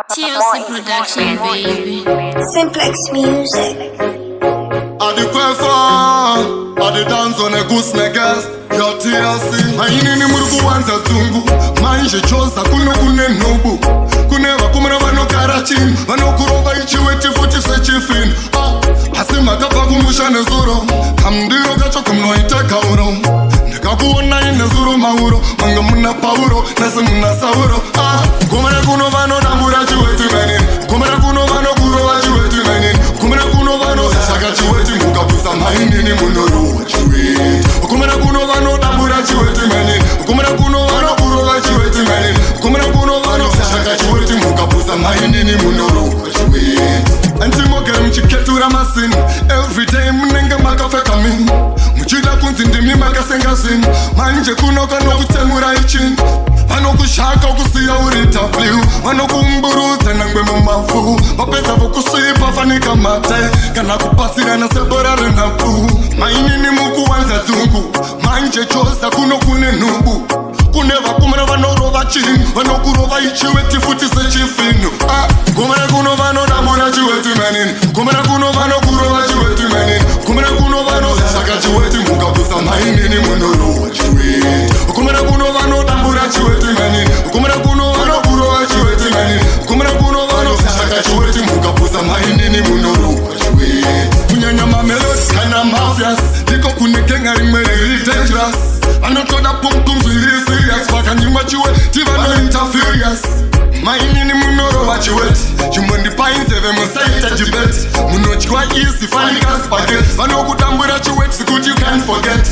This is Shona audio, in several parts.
TLC production, baby. Simplex music. I the prefer, I the dance on a goose negas. Your TLC. Maini ni murugu wanza tungu. Maisha chosa kuno kune nobu. Kune wakumana wano karachin. Wano kuroga ichi weti futi sechi fin. Asima kapa kumusha nezuro. Kamdiro gacho kumno iteka uro. Nikakuona ine zuru mauro. Manga muna pauro. Nasa muna sauro. Kumana kuno vano nambura chiweti menin. Kumana kuno vano kuro wa chiweti menin. Kumana kuno vano shaka chiweti mukapusa maini ni munoro chiweti. Kumana kuno vano nambura chiweti menin. Kumana kuno vano kuro wa chiweti menin. Kumana kuno vano shaka chiweti mukapusa maini ni munoro chiweti. Antimo kerem chiketura masin. Every day mnenga makafe kamin. Muchida kunzindi mi makasenga sin. Manje kuno kano kutemura ichin. Wano kushaka kusiya urita bliu. Wano kumburuza nangwe mumafu. Wapesa vukusipa fanika mate. Kana kupasira na sebora renapu. Maini ni muku wanza tungu. Manje chosa kuno kune nubu. Kuneva kumana vano rova chin. Wano kurova ichi weti futi sechi finu. Kumana kuno vano namura chiweti menin. Kumana kuno vano kurova chiweti menin. Kumana kuno vano shaka chiweti mukapusa maini ni munoro chiweti. Kumana kuno vano namura chiweti menin. Kumana kuno vano kurova chiweti menin. Kumana kuno vano shaka chiweti mukapusa maini ni munoro chiweti. Kunyanya mamelodi kana mafias. Diko kunekenga rimeri dangerous. Anotoda pum pum really serious. Fakanyuma chiwe tiva no interference. Maini ni munoro wa chiweti. Chimondi painze ve musaita jibeti. Munochwa easy fanika spaghetti. Vano kutambura chiweti sikuti you can't forget.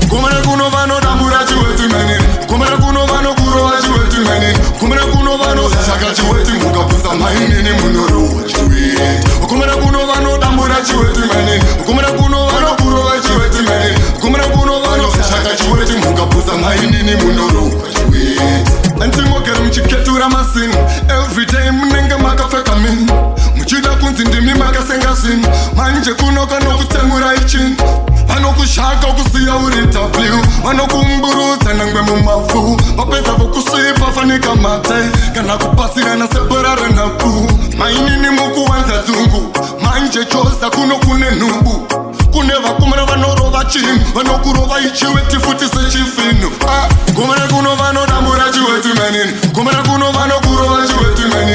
Kumana kuno vano tambura chiweti menin. Kumana kuno vano kuro wa chiweti menin. Kumana kuno vano shaka chiweti mukapusa maini ni munoro wa chiweti. Kumana kuno vano tambura chiweti menin. Kumana kuno vano kuro wa chiweti menin. Kumana kuno vano shaka chiweti mukapusa maini ni munoro wa chiweti. Antimo kerem chiketura masin. Every day mnenga makafe kamin. Muchida kunzindi mi makasenga sin. Manje kuno kano kutemura ichin. Wano kushaka kusiya urita bliu. Wano kumburuza nangwe mumafu. Wapesa vukusipa fanika mate. Kana kupasira na sebora renapu. Maini ni muku wanza tungu. Manje chosa kuno kune nubu. Kuneva kumana vano rova chin. Wano kurova ichi weti futi sechi finu. Kumana kuno vano nambura chiweti menin. Kumana kuno vano kurova chiweti menin.